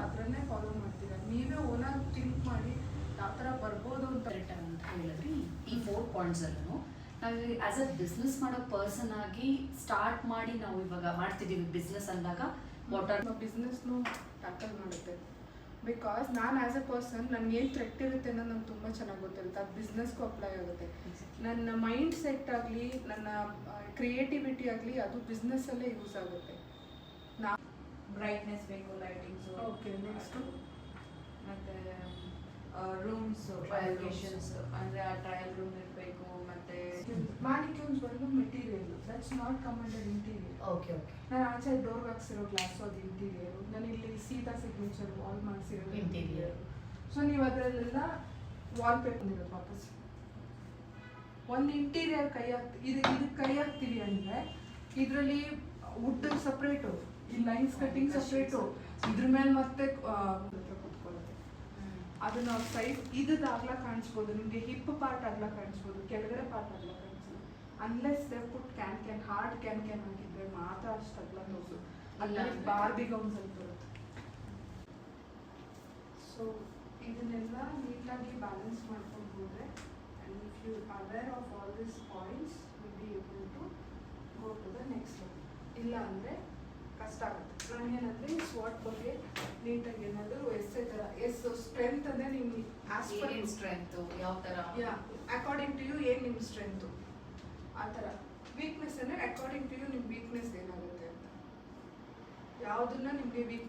ಅದರನ್ನೇ follow ಮಾಡ್ತೀರಾ. ನೀವೇ ಓನಾಗಿ think ಮಾಡಿ ಯಾವ ಥರ ಬರ್ಬೋದು ಅಂತ ಹೇಳಿದ್ರಿ. ಈ 4 ಪಾಯಿಂಟ್ಸ್ ಅಲ್ಲೂ ನಾವು ಆಸ್ ಅ ಬಿಸ್ನೆಸ್ ಮಾಡೋ ಪರ್ಸನ್ ಆಗಿ ಸ್ಟಾರ್ಟ್ ಮಾಡಿ ನಾವು ಇವಾಗ ಮಾಡ್ತಿದ್ದೀವಿ ಬಿಸ್ನೆಸ್ ಅಂದಾಗ ವಾಟರ್ ಬಿಸ್ನೆಸ್ನು ಟ್ಯಾಕಲ್ ಮಾಡುತ್ತೆ. ಬಿಕಾಸ್ ನಾನು ಆ್ಯಸ್ ಅ ಪರ್ಸನ್ ನನಗೆ ಏನು ಥ್ರೆಟ್ ಇರುತ್ತೆ ಅನ್ನೋದು ನಂಗೆ ತುಂಬ ಚೆನ್ನಾಗಿ ಗೊತ್ತಿರುತ್ತೆ. ಅದು ಬಿಸ್ನೆಸ್ಗೂ ಅಪ್ಲೈ ಆಗುತ್ತೆ. ನನ್ನ ಮೈಂಡ್ ಸೆಟ್ ಆಗಲಿ, ನನ್ನ ಕ್ರಿಯೇಟಿವಿಟಿ ಆಗಲಿ, ಅದು ಬಿಸ್ನೆಸ್ಸಲ್ಲೇ ಯೂಸ್ ಆಗುತ್ತೆ. ಬ್ರೈಟ್ನೆಸ್ ಬೇಕು, ಲೈಟಿಂಗ್ಸು. ಓಕೆ, ನೆಕ್ಸ್ಟು ಮತ್ತು ರೂಮ್ಸ್ ಲೊಕೇಶನ್ಸ್ ಅಂದರೆ ಆ ಟ್ರಯಲ್ ರೂಮ್ ಇರಬೇಕು. ಮತ್ತು ಮ್ಯಾನಿಕ್ಯೂನ್ಸ್ ಬಂದು material, that's not commented interior. Okay okay. ನಾನು ಆಚೆ ಡೋರ್ಗೆ ಹಾಕ್ಸಿರೋ ಗ್ಲಾಸು ಅದು ಇಂಟೀರಿಯರು. ನಾನು ಇಲ್ಲಿ ಸೀತಾ ಸಿಗ್ನೇಚರ್ ವಾಲ್ ಮಾಡಿಸಿರೋ ಇಂಟೀರಿಯರ್. ಸೊ ನೀವು ಅದರಲ್ಲೆಲ್ಲ ವಾಲ್ ಪೇಪರ್ ಇರೋದು ವಾಪಸ್ ಒಂದು ಇಂಟೀರಿಯರ್ ಇದಕ್ಕೆ ಕೈ ಹಾಕ್ತೀವಿ ಅಂದರೆ ಇದರಲ್ಲಿ ವುಡ್ ಸಪ್ರೇಟು, ಈ ಲೈನ್ಸ್ ಕಟ್ಟಿಂಗ್ ಸಪ್ರೇಟು, ಇದ್ರ ಮೇಲೆ ಮತ್ತೆ ಕೂತ್ಕೊಳ್ಳುತ್ತೆ. ಅದು ನಾವು ಸೈಡ್ ಇದ್ದದ್ದು ಆಗ್ಲಾ ಕಾಣಿಸ್ಬೋದು, ನಿಮಗೆ ಹಿಪ್ ಪಾರ್ಟ್ ಆಗ್ಲಾ ಕಾಣಿಸ್ಬೋದು, ಕೆಳಗಡೆ ಪಾರ್ಟ್ ಆಗ್ಲಾ ಕಾಣಿಸ್ಬೋದು. Unless they put can hard can ಹಾಕಿದ್ರೆ ಮಾತ್ರ ಅಷ್ಟು ಅಗ್ಲ ತೋರಿಸು. ಅಲ್ಲ ಬಾರ್ಬಿ ಗೌನ್ಸ್ ಅಂತ ಬರುತ್ತೆ. ಸೊ ಇದನ್ನೆಲ್ಲ ನೀಟಾಗಿ ಬ್ಯಾಲೆನ್ಸ್ ಮಾಡ್ಕೊಂಡು ಹೋದರೆ, and if you aware of all this points will be able to go to the next level. ಇಲ್ಲ ಅಂದರೆ ಕಷ್ಟ ಆಗುತ್ತೆ. ನನಗೇನಂದರೆ ಸ್ವಾಟ್ ಬಗ್ಗೆ ನೀಟಾಗಿ ಏನಾದರೂ ಎಸ್ಸೇ ಥರ ಸ್ಟ್ರೆಂತ್ ಅಂದರೆ ನಿಮ್ಮ ಸ್ಟ್ರೆಂತು ಯಾವ ಥರ, ಅಕಾರ್ಡಿಂಗ್ ಟು ಯು ಏನು ನಿಮ್ಮ ಸ್ಟ್ರೆಂತು, ಆ ಥರ. ವೀಕ್ನೆಸ್ ಅಂದರೆ ಅಕಾರ್ಡಿಂಗ್ ಟು ಯು ನಿಮ್ಮ ವೀಕ್ನೆಸ್ ಏನಾಗುತ್ತೆ ಅಂತ, ಯಾವುದನ್ನ ನಿಮಗೆ ವೀಕ್